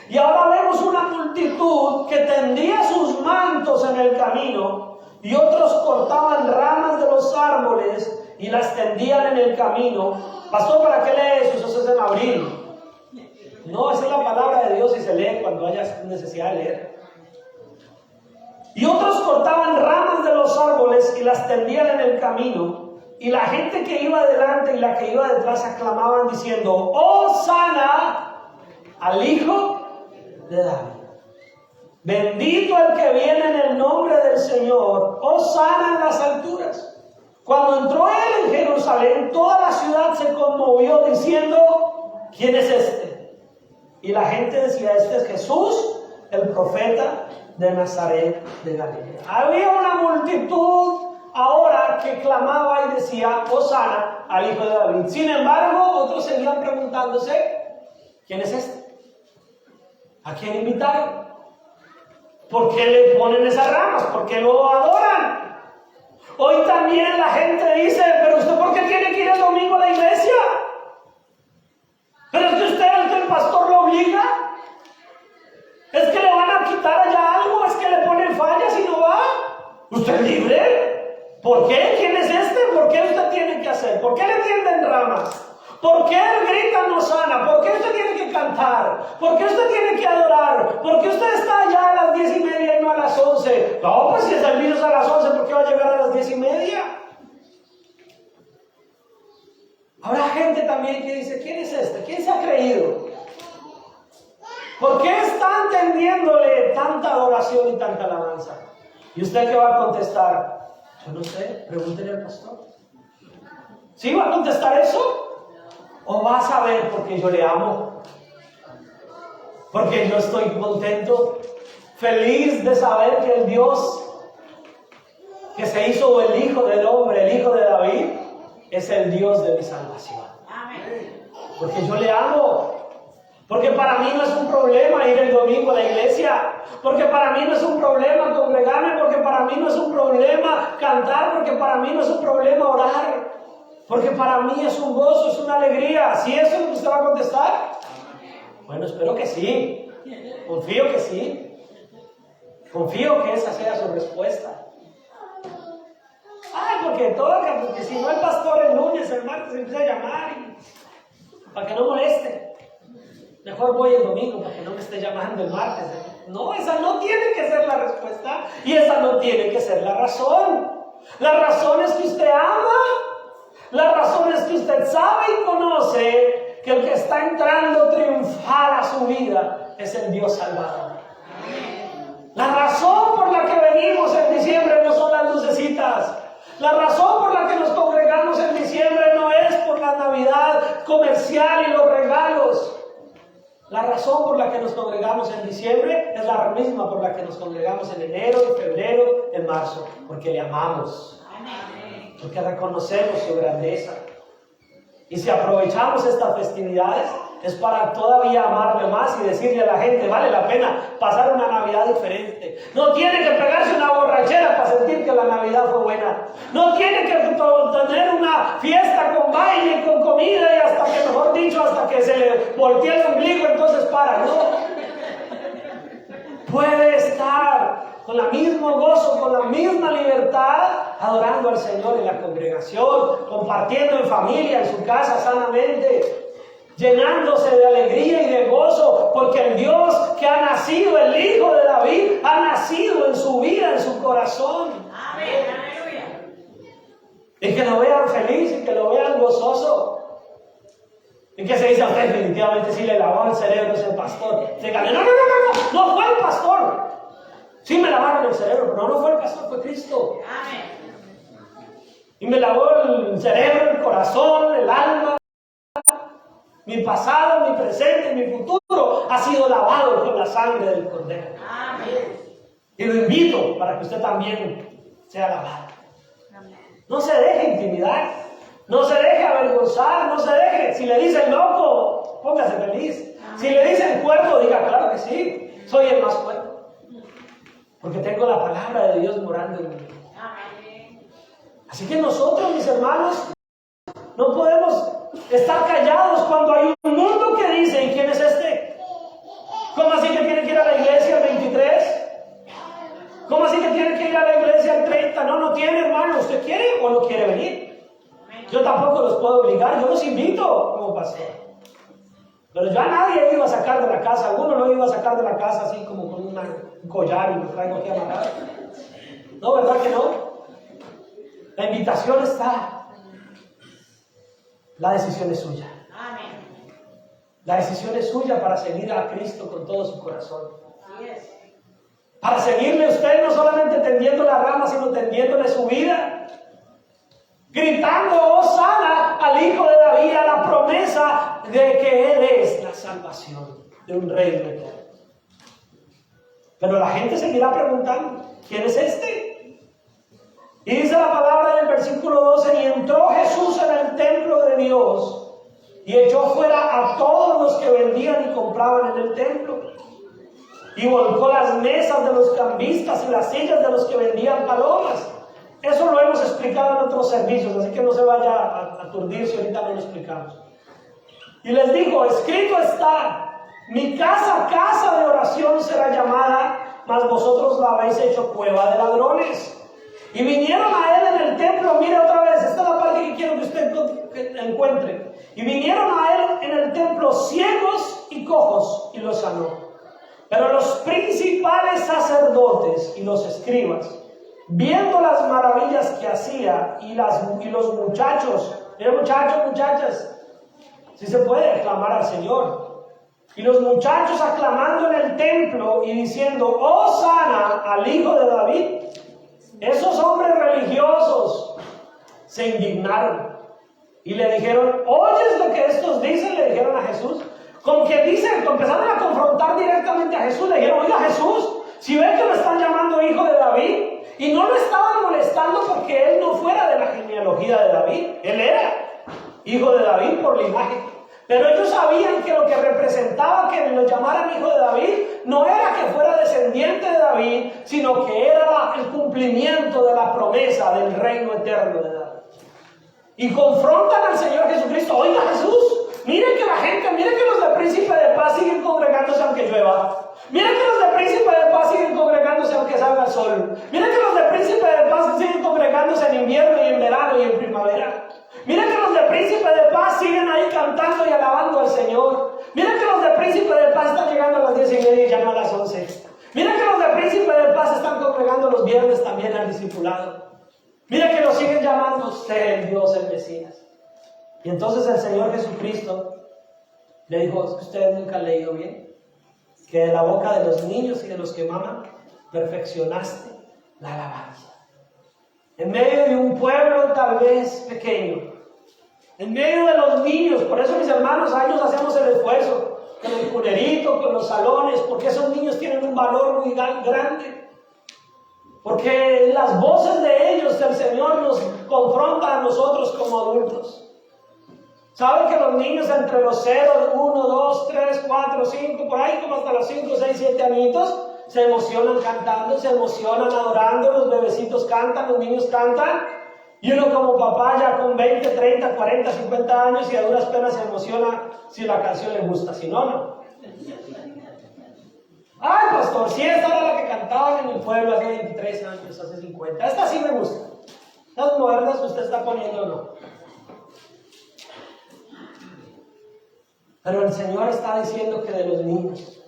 Y ahora vemos una multitud que tendía sus mantos en el camino y otros cortaban ramas de los árboles y las tendían en el camino. Pastor, ¿para qué lee eso? Eso es en abril. No, esa es la palabra de Dios y se lee cuando haya necesidad de leer. Y otros cortaban ramas de los árboles y las tendían en el camino. Y la gente que iba delante y la que iba detrás aclamaban diciendo, ¡Hosana al Hijo de David! Bendito el que viene en el nombre del Señor, ¡Hosana en las alturas! Cuando entró él en Jerusalén, toda la ciudad se conmovió diciendo, ¿quién es este? Y la gente decía, este es Jesús, el profeta de Nazaret de Galilea. Había una multitud ahora que clamaba y decía, Hosana al Hijo de David. Sin embargo, otros seguían preguntándose, ¿quién es este? ¿A quién invitaron? ¿Por qué le ponen esas ramas? ¿Por qué lo adoran? Hoy también la gente dice, pero ¿usted por qué tiene que ir el domingo a la iglesia? ¿Pero es que usted, el pastor lo obliga? ¿Es que le van a quitar allá algo? ¿Es que le ponen fallas y no va? ¿Usted es libre? ¿Por qué? ¿Quién es este? ¿Por qué usted tiene que hacer? ¿Por qué le tienden ramas? ¿Por qué gritan Hosana? ¿Por qué usted tiene que cantar? ¿Por qué usted tiene que adorar? ¿Por qué usted está allá a las 10:30 y no a las 11? No, pues si el servicio es a las 11, ¿por qué va a llegar a las 10:30? Habrá gente también que dice, ¿quién es este? ¿Quién se ha creído? ¿Por qué están tendiéndole tanta adoración y tanta alabanza? ¿Y usted qué va a contestar? Yo no sé, pregúntele al pastor. ¿Sí va a contestar eso? ¿O va a saber porque yo le amo? Porque yo estoy contento, feliz de saber que el Dios que se hizo el Hijo del Hombre, el Hijo de David, es el Dios de mi salvación. Porque yo le amo. Porque para mí no es un problema ir el domingo a la iglesia. Porque para mí no es un problema congregarme. Porque para mí no es un problema cantar. Porque para mí no es un problema orar. Porque para mí es un gozo, es una alegría. ¿Sí eso es lo que usted va a contestar? Bueno, espero que sí. Confío que sí. Confío que esa sea su respuesta. Ay, porque si no el pastor el lunes, el martes empieza a llamar para que no moleste. Mejor voy el domingo para que no me esté llamando el martes. No, esa no tiene que ser la respuesta y esa no tiene que ser la razón. La razón es que usted ama. La razón es que usted sabe y conoce que el que está entrando triunfal a su vida es el Dios Salvador. La razón por la que venimos en diciembre no son las lucecitas. La razón por la que nos congregamos en diciembre no es por la Navidad comercial y los regalos. La razón por la que nos congregamos en diciembre es la misma por la que nos congregamos en enero, en febrero, en marzo. Porque le amamos. Porque reconocemos su grandeza. Y si aprovechamos estas festividades, es para todavía amarle más y decirle a la gente, vale la pena pasar una Navidad diferente. No tiene que pegarse una borrachera para sentir que la Navidad fue buena. No tiene que tener una fiesta con baile, con comida y hasta que, mejor dicho, hasta que se le voltee el ombligo, entonces para. No. Puede estar con el mismo gozo, con la misma libertad, adorando al Señor en la congregación, compartiendo en familia, en su casa sanamente, llenándose de alegría y de gozo, porque el Dios que ha nacido, el Hijo de David, ha nacido en su vida, en su corazón. Amén, aleluya. Y que lo vean feliz y que lo vean gozoso. ¿Y qué se dice a usted? Definitivamente sí le lavó el cerebro ese pastor. No fue el pastor. Sí me lavaron el cerebro, pero no fue el pastor, fue Cristo. Amén. Y me lavó el cerebro, el corazón, el alma. Mi pasado, mi presente, mi futuro ha sido lavado con la sangre del Cordero. Amén. Y lo invito para que usted también sea lavado. Amén. No se deje intimidar, no se deje avergonzar, no se deje. Si le dicen loco, póngase feliz. Si le dicen cuerdo, diga claro que sí, soy el más cuerdo. Porque tengo la palabra de Dios morando en mí. Amén. Así que nosotros, mis hermanos, no podemos estar callados cuando hay un mundo que dice, ¿y quién es este? ¿Cómo así que tiene que ir a la iglesia el 23? ¿Cómo así que tiene que ir a la iglesia el 30? No, no tiene, hermano. ¿Usted quiere o no quiere venir? Yo tampoco los puedo obligar, yo los invito como pastor. Pero yo a nadie iba a sacar de la casa, alguno no iba a sacar de la casa así como con un collar y lo traigo aquí amarrado. No, ¿verdad que no? La invitación está. La decisión es suya. Amén. La decisión es suya para seguir a Cristo con todo su corazón. Así es. Para seguirle usted no solamente tendiendo la rama, sino tendiéndole su vida. Gritando Hosana al Hijo de David, a la promesa de que Él es la salvación de un reino eterno. Pero la gente seguirá preguntando, ¿quién es este? Y dice la palabra en el versículo 12, y entró Jesús en el templo de Dios y echó fuera a todos los que vendían y compraban en el templo. Y volcó las mesas de los cambistas y las sillas de los que vendían palomas. Eso lo hemos explicado en otros servicios, así que no se vaya a aturdir si ahorita no lo explicamos. Y les dijo, escrito está, mi casa, casa de oración será llamada, mas vosotros la habéis hecho cueva de ladrones. Y vinieron a él en el templo, mire otra vez, esta es la parte que quiero que usted encuentre. Y vinieron a él en el templo ciegos y cojos y los sanó. Pero los principales sacerdotes y los escribas, viendo las maravillas que hacía y los muchachos, muchachos, muchachas, si se puede aclamar al Señor. Y los muchachos aclamando en el templo y diciendo, Hosana al Hijo de David. Esos hombres religiosos se indignaron y le dijeron, ¿oyes lo que estos dicen? Le dijeron a Jesús. Con que dicen, empezaron a confrontar directamente a Jesús. Le dijeron, oiga Jesús, si ve que lo están llamando Hijo de David, y no lo estaban molestando porque él no fuera de la genealogía de David, él era hijo de David por linaje. Pero ellos sabían que lo que representaba que lo llamaran hijo de David no era que fuera descendiente de David, sino que era el cumplimiento de la promesa del reino eterno de David. Y confrontan al Señor Jesucristo. Oiga Jesús, miren que la gente, miren que los de Príncipe de Paz siguen congregándose aunque llueva. Miren que los de Príncipe de Paz siguen congregándose aunque salga el sol. Miren que los de Príncipe de Paz siguen congregándose en invierno y en verano y en primavera. Miren que los de Príncipe de Paz siguen ahí cantando y alabando al Señor. Miren que los de Príncipe de Paz están llegando a las 10:30 y ya no a las 11. Miren que los de Príncipe de Paz están congregando los viernes también al discipulado. Miren que lo siguen llamando usted el Dios, el Mesías. Y entonces el Señor Jesucristo le dijo, es que ustedes nunca han leído bien, que de la boca de los niños y de los que maman, perfeccionaste la alabanza. En medio de un pueblo tal vez pequeño, en medio de los niños, por eso mis hermanos, a ellos hacemos el esfuerzo, con el cunerito, con los salones, porque esos niños tienen un valor muy grande. Porque las voces de ellos, el Señor nos confronta a nosotros como adultos. ¿Sabe que los niños entre los 0, 1, 2, 3, 4, 5, por ahí como hasta los 5, 6, 7 añitos, se emocionan cantando, se emocionan adorando, los bebecitos cantan, los niños cantan, y uno como papá ya con 20, 30, 40, 50 años y a duras penas se emociona si la canción le gusta, si no, no. Ay, pastor, si esta era la que cantaban en el pueblo hace 23 años, hace 50, esta sí me gusta. Las modernas que usted está poniendo no. Pero el Señor está diciendo que de los niños,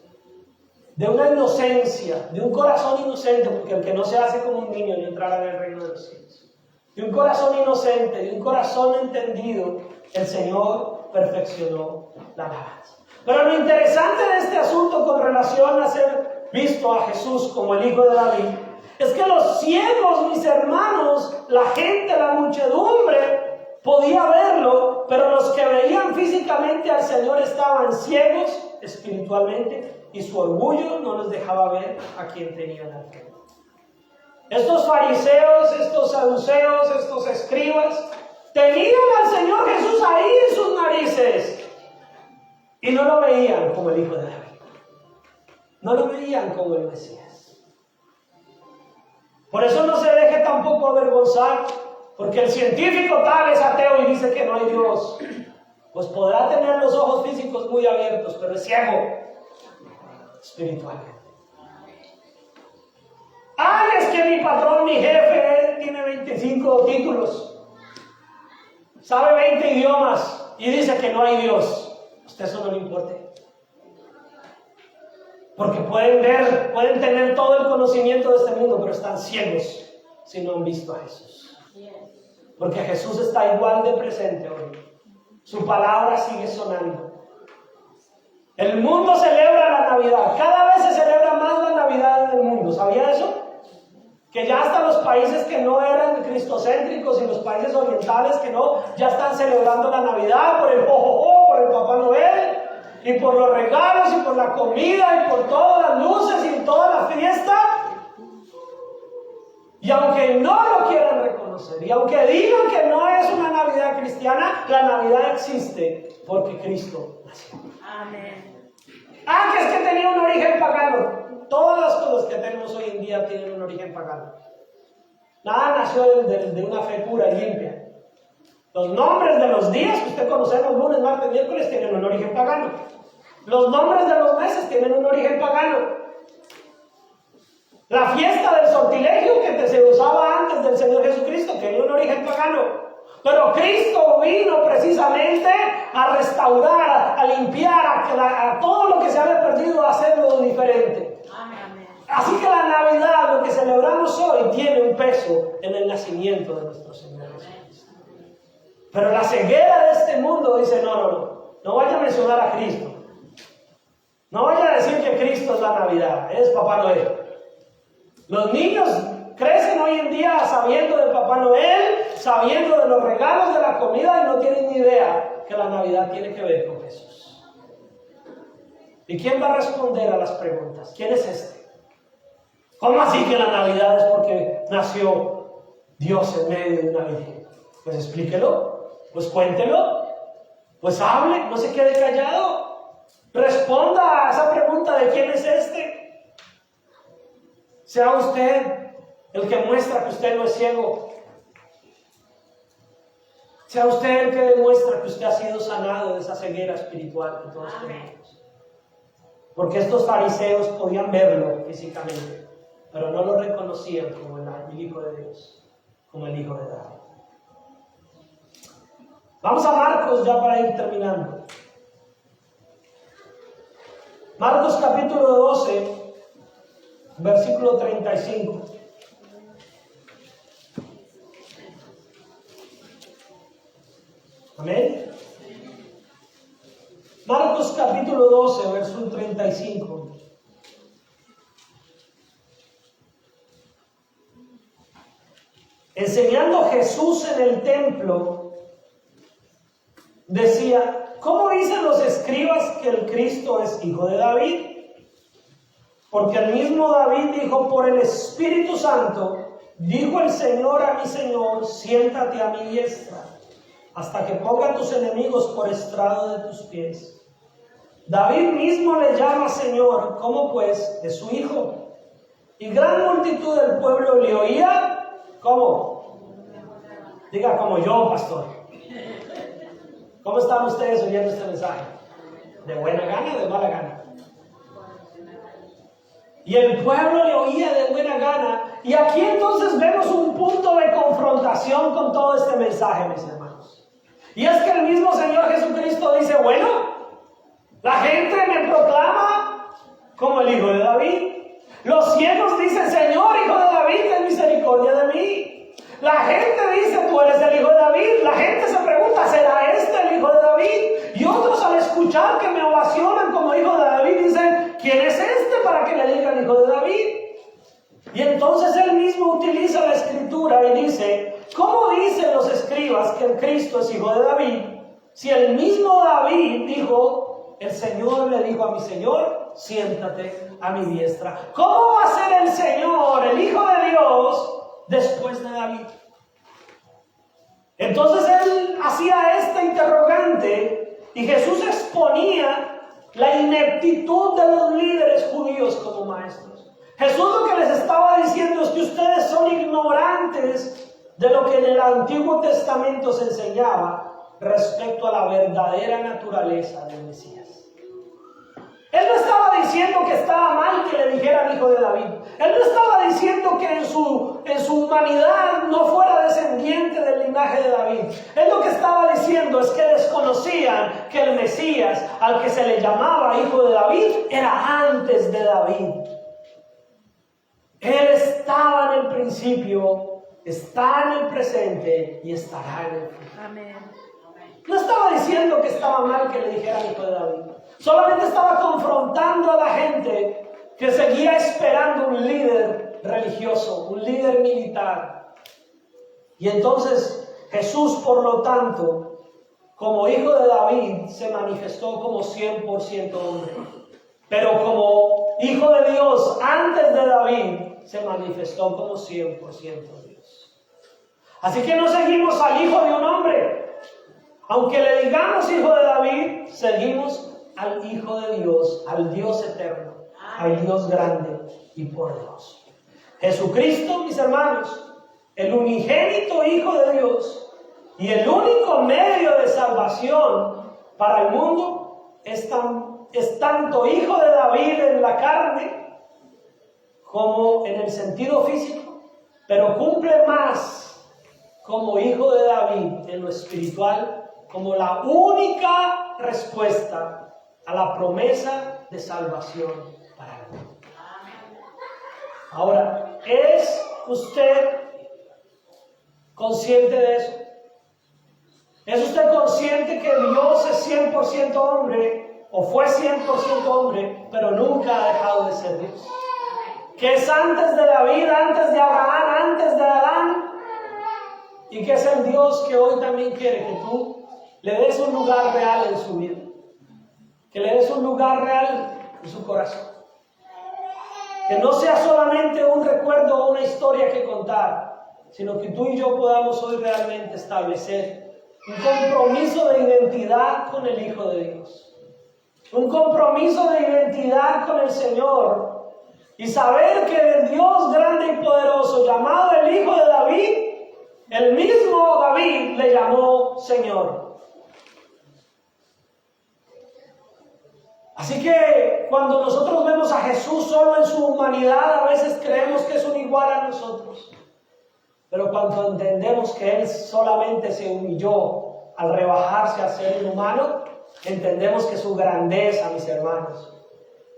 de una inocencia, de un corazón inocente, porque el que no se hace como un niño no entrará en el reino de los cielos. De un corazón inocente, de un corazón entendido, el Señor perfeccionó la alabanza. Pero lo interesante de este asunto con relación a ser visto a Jesús como el Hijo de David, es que los ciegos, mis hermanos, la gente, la muchedumbre, podía verlo, pero los que veían físicamente al Señor estaban ciegos espiritualmente y su orgullo no les dejaba ver a quien tenían al frente. Estos fariseos, estos saduceos, estos escribas, tenían al Señor Jesús ahí en sus narices y no lo veían como el Hijo de David. No lo veían como el Mesías. Por eso no se deje tampoco avergonzar, porque el científico tal es ateo y dice que no hay Dios. Pues podrá tener los ojos físicos muy abiertos, pero es ciego espiritualmente. Ay, es que mi patrón, mi jefe, tiene 25 títulos, sabe 20 idiomas y dice que no hay Dios. A usted eso no le importa. Porque pueden ver, pueden tener todo el conocimiento de este mundo, pero están ciegos si no han visto a Jesús. Porque Jesús está igual de presente hoy. Su palabra sigue sonando. El mundo celebra la Navidad. Cada vez se celebra más la Navidad en el mundo. ¿Sabía eso? Que ya hasta los países que no eran cristocéntricos y los países orientales que no, ya están celebrando la Navidad por el jojojo, por el Papá Noel, y por los regalos, y por la comida, y por todas las luces, y toda la fiesta. Y aunque no lo quieran reconocer, y aunque digan que no es una Navidad cristiana, la Navidad existe porque Cristo nació. Amén. Ah, que es que tenía un origen pagano. Todas las cosas que tenemos hoy en día tienen un origen pagano. Nada nació de una fe pura y limpia. Los nombres de los días que usted conocemos, lunes, martes, miércoles, tienen un origen pagano. Los nombres de los meses tienen un origen pagano. La fiesta del sortilegio que se usaba antes del Señor Jesucristo tenía un origen pagano. Pero Cristo vino precisamente a restaurar, a limpiar, a todo lo que se había perdido, a hacerlo diferente. Amén. Así que la Navidad, lo que celebramos hoy, tiene un peso en el nacimiento de nuestro Señor Jesucristo. Pero la ceguera de este mundo dice, no vaya a mencionar a Cristo. No vaya a decir que Cristo es la Navidad, es Papá Noel. Los niños crecen hoy en día sabiendo de Papá Noel, sabiendo de los regalos, de la comida, y no tienen ni idea que la Navidad tiene que ver con Jesús. ¿Y quién va a responder a las preguntas? ¿Quién es este? ¿Cómo así que la Navidad es porque nació Dios en medio de una virgen? Pues explíquelo, pues cuéntelo, pues hable, no se quede callado. Responda a esa pregunta de quién es este. Sea usted el que muestra que usted no es ciego. Sea usted el que demuestra que usted ha sido sanado de esa ceguera espiritual que todos tenemos. Porque estos fariseos podían verlo físicamente, pero no lo reconocían como el Hijo de Dios, como el Hijo de David. Vamos a Marcos ya para ir terminando. Marcos capítulo 12, versículo 35. Amén. Marcos capítulo 12, versículo 35. Enseñando Jesús en el templo, decía: ¿cómo dicen los escribas que el Cristo es hijo de David? Porque el mismo David dijo por el Espíritu Santo: dijo el Señor a mi Señor, siéntate a mi diestra, hasta que ponga tus enemigos por estrado de tus pies. David mismo le llama Señor, ¿cómo pues? De su hijo. Y gran multitud del pueblo le oía, ¿cómo? Diga como yo, pastor. ¿Cómo están ustedes oyendo este mensaje? ¿De buena gana o de mala gana? Y el pueblo le oía de buena gana. Y aquí entonces vemos un punto de confrontación con todo este mensaje, mis hermanos. Y es que el mismo Señor Jesucristo dice, bueno, la gente me proclama como el hijo de David. Los ciegos dicen, Señor, hijo de David, ten misericordia de mí. La gente dice, tú eres el hijo de David. La gente se pregunta, ¿será este el hijo de David? Y otros al escuchar que me ovacionan como hijo de David dicen, ¿quién es este para que le digan hijo de David? Y entonces él mismo utiliza la escritura y dice, ¿cómo dicen los escribas que el Cristo es hijo de David? Si el mismo David dijo, el Señor le dijo a mi Señor, siéntate a mi diestra. ¿Cómo va a ser el Señor, el Hijo de Dios, después de David? Entonces él hacía esta interrogante y Jesús exponía la ineptitud de los líderes judíos como maestros. Jesús lo que les estaba diciendo es que ustedes son ignorantes de lo que en el Antiguo Testamento se enseñaba respecto a la verdadera naturaleza del Mesías. Él no estaba diciendo que estaba mal que le dijeran hijo de David. Él no estaba diciendo que en su humanidad no fuera descendiente del linaje de David. Él lo que estaba diciendo es que desconocían que el Mesías, al que se le llamaba hijo de David, era antes de David. Él estaba en el principio, está en el presente y estará en el futuro. Amén. No estaba diciendo que estaba mal que le dijeran hijo de David. Solamente estaba confrontando a la gente que seguía esperando un líder religioso, un líder militar. Y entonces Jesús, por lo tanto, como hijo de David, se manifestó como 100% hombre. Pero como hijo de Dios, antes de David, se manifestó como 100% Dios. Así que no seguimos al hijo de un hombre. Aunque le digamos hijo de David, seguimos al Hijo de Dios, al Dios eterno, al Dios grande y poderoso. Jesucristo, mis hermanos, el unigénito Hijo de Dios y el único medio de salvación para el mundo, es tanto Hijo de David en la carne como en el sentido físico, pero cumple más como Hijo de David en lo espiritual, como la única respuesta a la promesa de salvación para el mundo. Ahora, ¿es usted consciente de eso? ¿Es usted consciente que Dios es 100% hombre o fue 100% hombre, pero nunca ha dejado de ser Dios? Que es antes de David, antes de Abraham, antes de Adán, y que es el Dios que hoy también quiere que tú le des un lugar real en su vida, que le des un lugar real en su corazón, que no sea solamente un recuerdo o una historia que contar, sino que tú y yo podamos hoy realmente establecer un compromiso de identidad con el Hijo de Dios, un compromiso de identidad con el Señor, y saber que el Dios grande y poderoso llamado el Hijo de David, el mismo David le llamó Señor. Así que cuando nosotros vemos a Jesús solo en su humanidad, a veces creemos que es un igual a nosotros. Pero cuando entendemos que Él solamente se humilló al rebajarse a ser humano, entendemos que su grandeza, mis hermanos,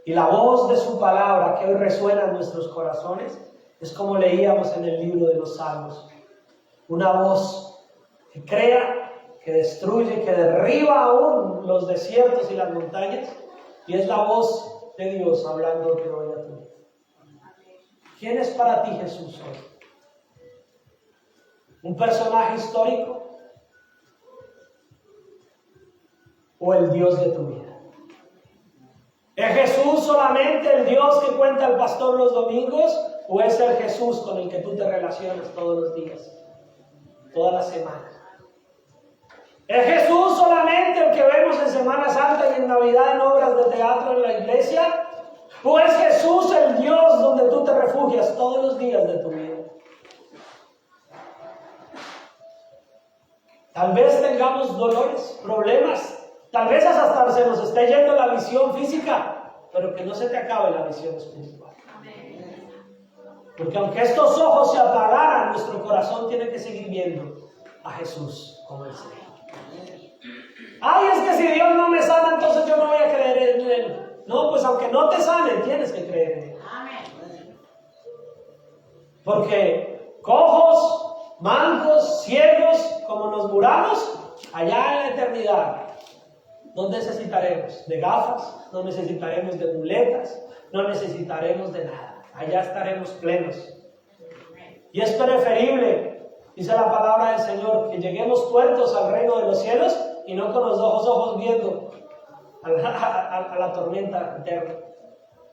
y la voz de su palabra que hoy resuena en nuestros corazones, es como leíamos en el libro de los Salmos. Una voz que crea, que destruye, que derriba aún los desiertos y las montañas. Y es la voz de Dios hablándote hoy a ti. ¿Quién es para ti Jesús hoy? ¿Un personaje histórico? ¿O el Dios de tu vida? ¿Es Jesús solamente el Dios que cuenta el pastor los domingos? ¿O es el Jesús con el que tú te relacionas todos los días, toda la semana? ¿Es Jesús solamente el que vemos en Semana Santa y en Navidad en obras de teatro en la iglesia? ¿O es Jesús el Dios donde tú te refugias todos los días de tu vida? Tal vez tengamos dolores, problemas, tal vez hasta se nos esté yendo la visión física, pero que no se te acabe la visión espiritual. Porque aunque estos ojos se apagaran, nuestro corazón tiene que seguir viendo a Jesús como el Señor. Ay, es que si Dios no me sana, entonces yo no voy a creer en Él. No, pues aunque no te sane, tienes que creer en Él. Porque cojos, mancos, ciegos, como nos muramos, allá en la eternidad, no necesitaremos de gafas, no necesitaremos de muletas, no necesitaremos de nada. Allá estaremos plenos. Y es preferible, dice la palabra del Señor, que lleguemos tuertos al reino de los cielos y no con los ojos viendo a la tormenta eterna,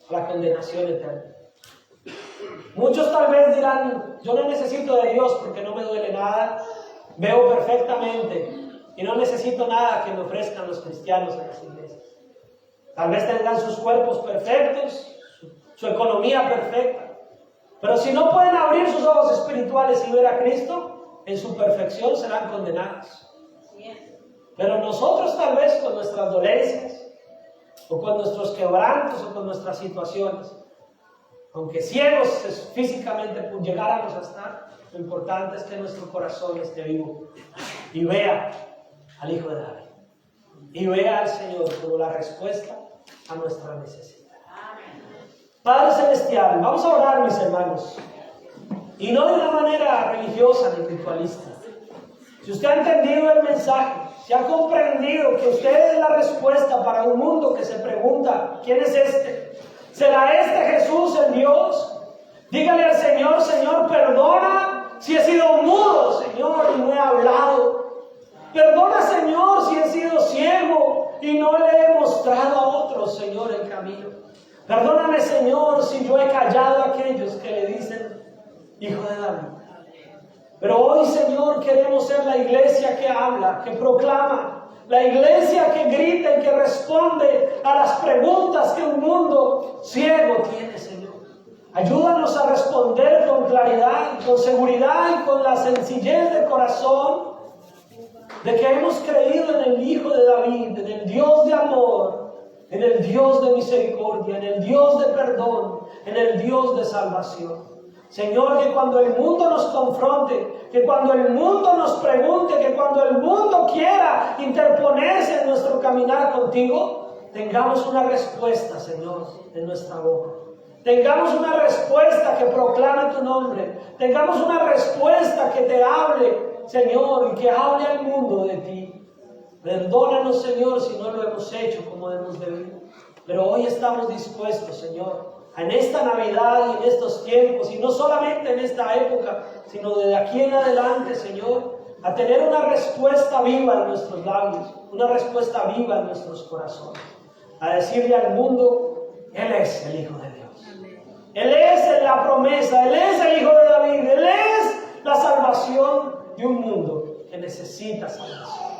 a la condenación eterna. Muchos tal vez dirán, yo no necesito de Dios porque no me duele nada, veo perfectamente y no necesito nada que me ofrezcan los cristianos en las iglesias. Tal vez tendrán sus cuerpos perfectos, su economía perfecta, pero si no pueden abrir sus ojos espirituales y ver a Cristo, en su perfección serán condenados. Pero nosotros tal vez con nuestras dolencias, o con nuestros quebrantos, o con nuestras situaciones, aunque ciegos físicamente llegáramos a estar, lo importante es que nuestro corazón esté vivo y vea al Hijo de David y vea al Señor como la respuesta a nuestra necesidad. Padre Celestial, vamos a orar, mis hermanos, y no de una manera religiosa ni ritualista. Si usted ha entendido el mensaje, si ha comprendido que usted es la respuesta para un mundo que se pregunta, ¿quién es este? ¿Será este Jesús el Dios? Dígale al Señor, Señor, perdona si he sido mudo, Señor, y no he hablado. Perdona, Señor, si he sido ciego y no le he mostrado a otros, Señor, el camino. Perdóname, Señor, si yo he callado a aquellos que le dicen Hijo de David. Pero hoy, Señor, queremos ser la iglesia que habla, que proclama, la iglesia que grita y que responde a las preguntas que un mundo ciego tiene, Señor. Ayúdanos a responder con claridad, con seguridad y con la sencillez de corazón de que hemos creído en el Hijo de David, en el Dios de amor, en el Dios de misericordia, en el Dios de perdón, en el Dios de salvación. Señor, que cuando el mundo nos confronte, que cuando el mundo nos pregunte, que cuando el mundo quiera interponerse en nuestro caminar contigo, tengamos una respuesta, Señor, en nuestra boca. Tengamos una respuesta que proclame tu nombre. Tengamos una respuesta que te hable, Señor, y que hable al mundo de ti. Perdónanos, Señor, si no lo hemos hecho como hemos debido. Pero hoy estamos dispuestos, Señor, en esta Navidad y en estos tiempos, y no solamente en esta época, sino desde aquí en adelante, Señor, a tener una respuesta viva en nuestros labios, una respuesta viva en nuestros corazones, a decirle al mundo, Él es el Hijo de Dios. Él es la promesa, Él es el Hijo de David, Él es la salvación de un mundo que necesita salvación.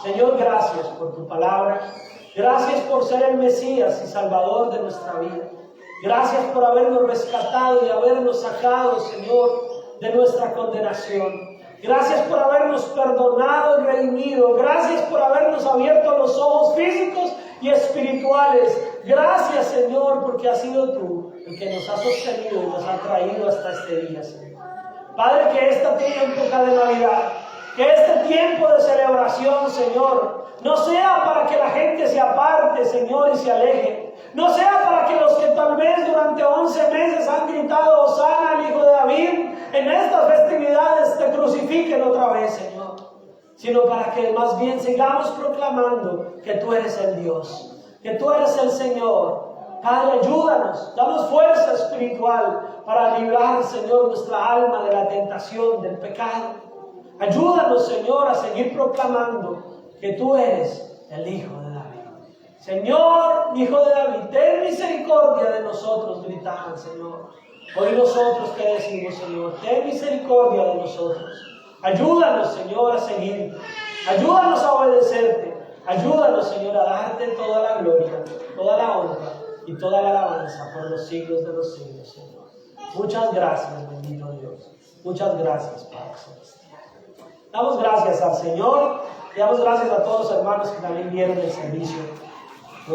Señor, gracias por tu palabra. Gracias por ser el Mesías y Salvador de nuestra vida. Gracias por habernos rescatado y habernos sacado, Señor, de nuestra condenación. Gracias por habernos perdonado y redimido. Gracias por habernos abierto los ojos físicos y espirituales. Gracias, Señor, porque has sido tú el que nos ha sostenido y nos ha traído hasta este día, Señor. Padre, que esta época de Navidad, que este tiempo de celebración, Señor, no sea para que la gente se aparte, Señor, y se aleje. No sea para que los que tal vez durante 11 meses han gritado Hosana al Hijo de David, en estas festividades te crucifiquen otra vez, Señor. Sino para que más bien sigamos proclamando que tú eres el Dios, que tú eres el Señor. Padre, ayúdanos, danos fuerza espiritual para librar, Señor, nuestra alma de la tentación, del pecado. Ayúdanos, Señor, a seguir proclamando que tú eres el Hijo de David. Señor, Hijo de David, ten misericordia de nosotros, gritaban, Señor. Hoy nosotros te decimos, Señor, ten misericordia de nosotros. Ayúdanos, Señor, a seguir Ayúdanos a obedecerte. Ayúdanos, Señor, a darte toda la gloria, toda la honra y toda la alabanza por los siglos de los siglos, Señor. Muchas gracias, bendito Dios. Muchas gracias, Padre Celestial. Damos gracias al Señor y damos gracias a todos los hermanos que también vieron el servicio